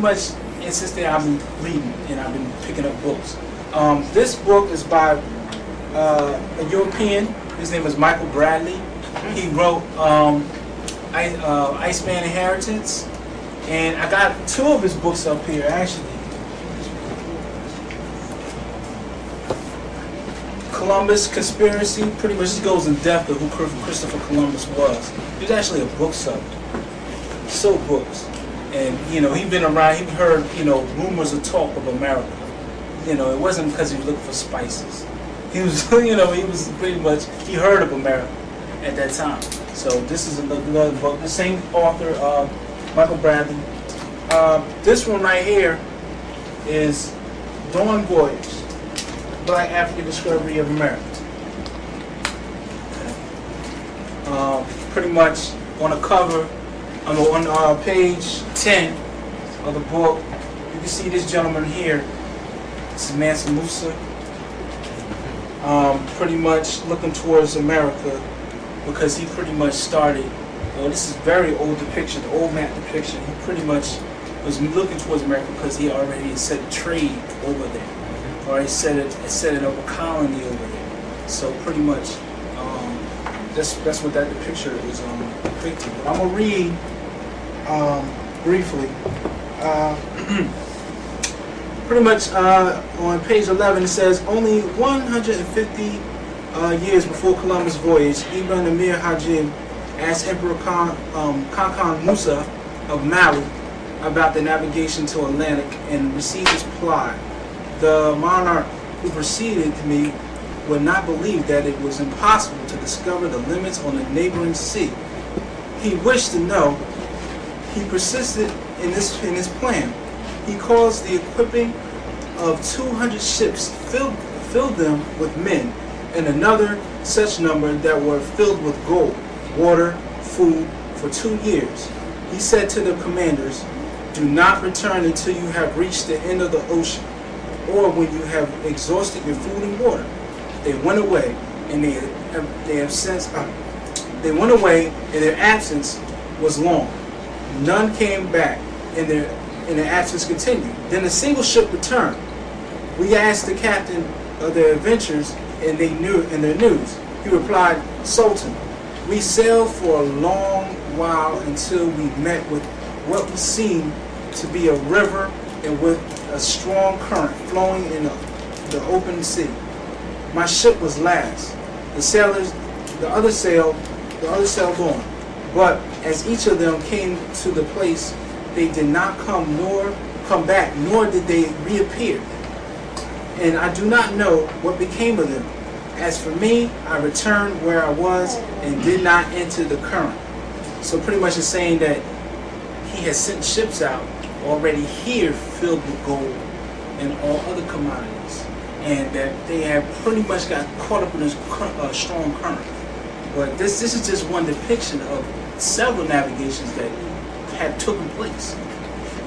much, and since then I've been reading and I've been picking up books. This book is by a European. His name is Michael Bradley. He wrote Iceman Inheritance, and I got 2 of his books up here actually. Columbus Conspiracy pretty much goes in depth of who Christopher Columbus was. He was actually a bookseller. He sold books. And, you know, he'd been around, he heard, you know, rumors of talk of America. You know, it wasn't because he was looking for spices. He was, you know, he was pretty much, he heard of America at that time. So this is another book. The same author, Michael Bradley. This one right here is Dawn Voyage, Black African Discovery of America. Pretty much on the cover, on page 10 of the book, you can see this gentleman here. This is Mansa Musa. Pretty much looking towards America because he pretty much started. Well, this is very old depiction, old map depiction. He pretty much was looking towards America because he already set a trade over there. Or set it up a colony over there. So pretty much, that's what that picture is depicting. But I'm gonna read briefly. Pretty much on page 11 it says, only 150 years before Columbus' voyage, Ibn Amir Hajib asked Emperor Kankan Musa of Mali about the navigation to Atlantic and received his reply. The monarch who preceded me would not believe that it was impossible to discover the limits on the neighboring sea. He wished to know. He persisted in his plan. He caused the equipping of 200 ships, filled them with men, and another such number that were filled with gold, water, food for 2 years. He said to the commanders, do not return until you have reached the end of the ocean, or when you have exhausted your food and water. They went away, and their absence was long. None came back, and their absence continued. Then a single ship returned. We asked the captain of their adventures and their news. He replied, Sultan, we sailed for a long while until we met with what we seemed to be a river and with a strong current flowing in the open sea. My ship was last. The other sailed on. But as each of them came to the place, they did not come back, nor did they reappear. And I do not know what became of them. As for me, I returned where I was and did not enter the current. So pretty much it's saying that he has sent ships out already here filled with gold and all other commodities, and that they have pretty much got caught up in this strong current. But this is just one depiction of several navigations that have taken place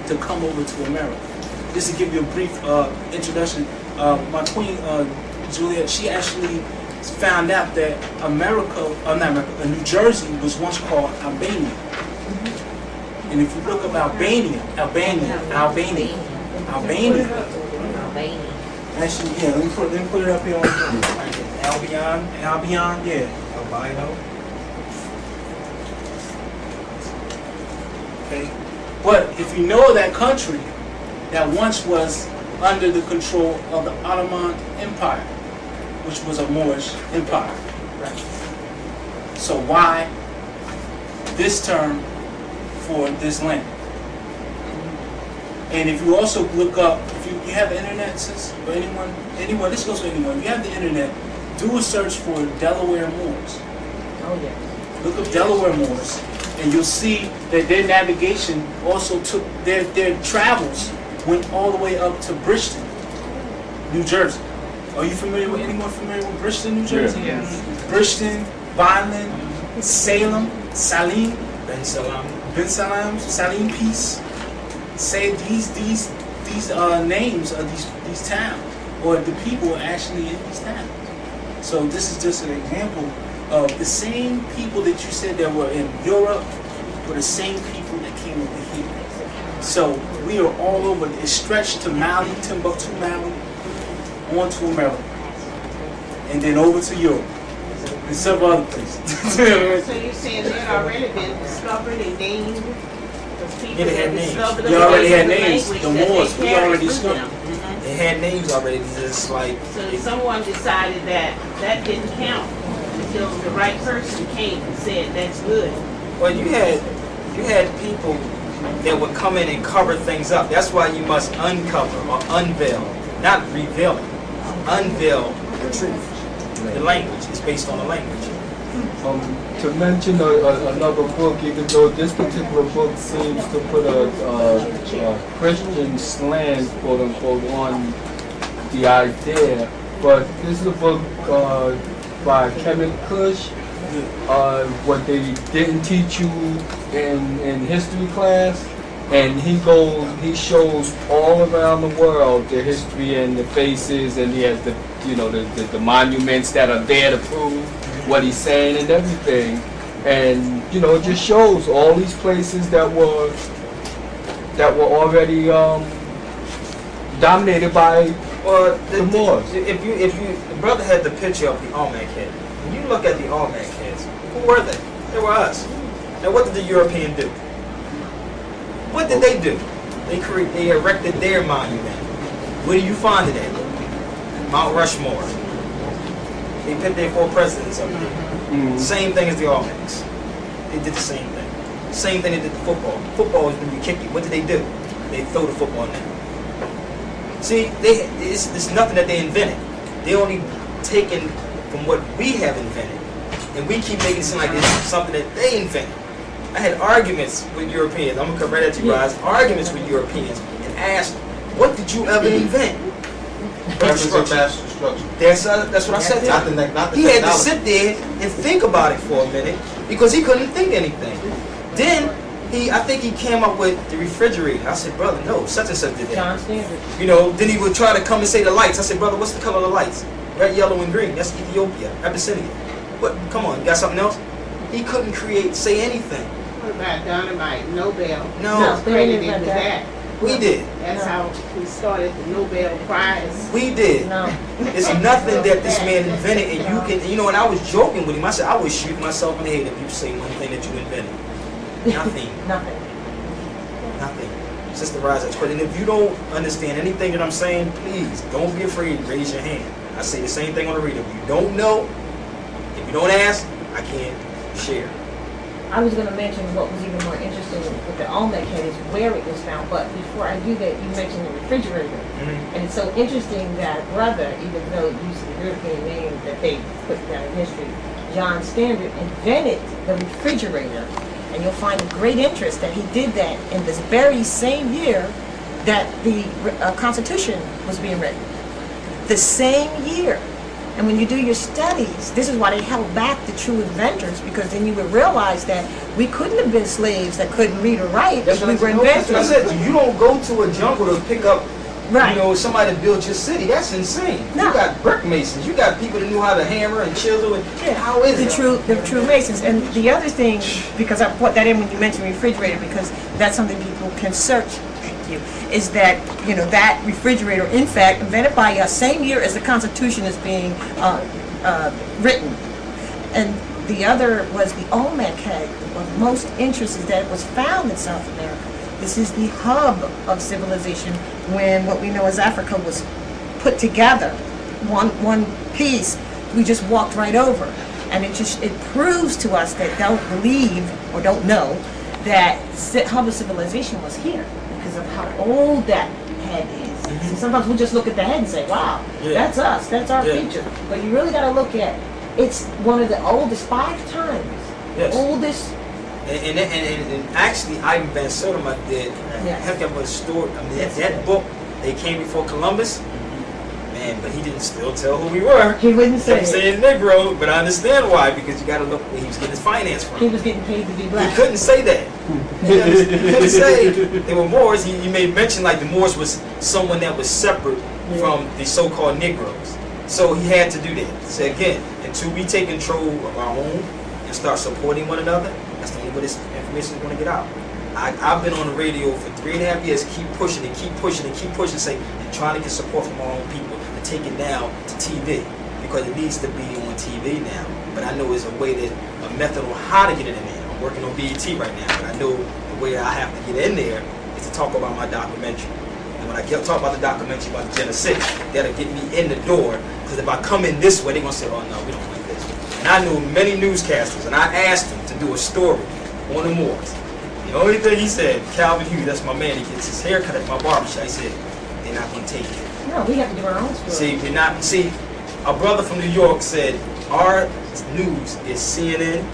to come over to America. Just to give you a brief introduction, my queen Juliet, she actually found out that New Jersey was once called Albania. And if you look up Albania. Actually, yeah, let me put it up here on Albion, yeah. Albino. Okay. But if you know that country that once was under the control of the Ottoman Empire, which was a Moorish empire. Right. So why this term for this land? And if you also look up, if you have the internet, sis, or anyone, this goes for anyone, if you have the internet, do a search for Delaware Moors. Oh yeah. Look up Delaware Moors, and you'll see that their navigation also took, their travels went all the way up to Bridgeton, New Jersey. Are you familiar with anyone familiar with Bridgeton, New Jersey? Yeah. Yes. Bridgeton, Vineland, Salem, Saline, Saline Peace. Say these names of these towns, or the people actually in these towns. So this is just an example of the same people that you said that were in Europe were the same people that came over here. So We are all over. It's stretched to Mali, Timbuktu, Mali, on to America, and then over to Europe, and several other places. So you're saying they'd already been discovered and named? Yeah, they had names. They already had names. The Moors, we already discovered. They had names already. Just like so someone decided that that didn't count until the right person came and said that's good. Well, you had people that would come in and cover things up. That's why you must uncover or unveil, not reveal it. Unveil the truth. The language is based on the language. To mention another book, even though this particular book seems to put a Christian slant, quote unquote, on the idea, but this is a book by Kevin Cush. What they didn't teach you in history class, and he shows all around the world the history and the faces, and he has the monuments that are there to prove what he's saying and everything, and it just shows all these places that were already dominated by the Moors. If the brother had the picture of the Olmec head, when you look at the Olmec heads, who were they? They were us. Now, what did the European do? What did they do? They erected their monument. Where do you find it at? Mount Rushmore. They put their 4 presidents up there. Mm-hmm. Same thing as the Olmecs. They did the same thing. Same thing they did to football. Football is when you kick it. What did they do? They throw the football now. See, it's nothing that they invented. They only taken from what we have invented, and we keep making it seem like it's something that they invented. I had arguments with Europeans. I'm gonna come right at you guys. Arguments with Europeans and asked, "What did you ever invent?" Weapons of mass destruction. That's what I said to him. He had to sit there and think about it for a minute because he couldn't think anything. Then I think he came up with the refrigerator. I said, brother, no, such and such did that. John Standard. Then he would try to come and say the lights. I said, brother, what's the color of the lights? Red, yellow, and green. That's Ethiopia, Abyssinia. What? Come on, you got something else? He couldn't say anything. What about dynamite, Nobel? No. Credited with that. We did. That's how we started the Nobel Prize. We did. No. It's nothing that this man invented, and you can, and I was joking with him. I said, I would shoot myself in the head if you say one thing that you invented. Nothing. Nothing. Nothing. Sister Rise, and if you don't understand anything that I'm saying, please don't be afraid to raise your hand. I say the same thing on the radio. If you don't know, if you don't ask, I can't share. I was going to mention what was even more interesting with the Olmec head is where it was found. But before I do that, you mentioned the refrigerator. Mm-hmm. And it's so interesting that brother, even though it used the European name that they put down in history, John Standard invented the refrigerator. And you'll find a great interest that he did that in this very same year that the Constitution was being written. The same year. And when you do your studies, this is why they held back the true inventors, because then you would realize that we couldn't have been slaves that couldn't read or write if we were inventors. I said, you don't go to a jungle to pick up, right, somebody to build your city. That's insane. No. You got brick masons. You got people that knew how to hammer and chisel. And how is it? The true masons. And the other thing, because I put that in when you mentioned refrigerator, because that's something people can search. Is that that refrigerator, in fact, invented by us same year as the Constitution is being written. And the other was the Olmec head. Of most interest is that it was found in South America. This is the hub of civilization when what we know as Africa was put together, one piece. We just walked right over, and it proves to us that don't believe or don't know that hub of civilization was here. Because of how old that head is. Mm-hmm. So sometimes we just look at the head and say, wow, that's us, that's our feature. But you really got to look at, it's one of the oldest, 5 times. Yes. Oldest. And actually, Ivan Van Sertima did a heck of a story. I mean, that book, they came before Columbus. Man, but he didn't still tell who we were. He wouldn't say He saying Negro, but I understand why, because you got to look where he was getting his finance from. He was getting paid to be black. He couldn't say that. He couldn't say they were Moors. He made mention like the Moors was someone that was separate from the so-called Negroes. So he had to do that. So again, until we take control of our own and start supporting one another, that's the only way this information is going to get out. I've been on the radio for 3.5 years, keep pushing and keep pushing and keep pushing, say, and trying to get support from our own people to take it down to TV, because it needs to be on TV now. But I know there's a way a method on how to get it in there. I'm working on BET right now, but I know the way I have to get in there is to talk about my documentary. And when I talk about the documentary about the genocide, that'll get me in the door, because if I come in this way, they're going to say, oh no, we don't like this. And I knew many newscasters, and I asked them to do a story on the Moors. The only thing he said, Calvin Hughes, that's my man, he gets his haircut at my barbershop, he said, they're not going to take it. No, we have to do our own story. See, a brother from New York said, our news is CNN,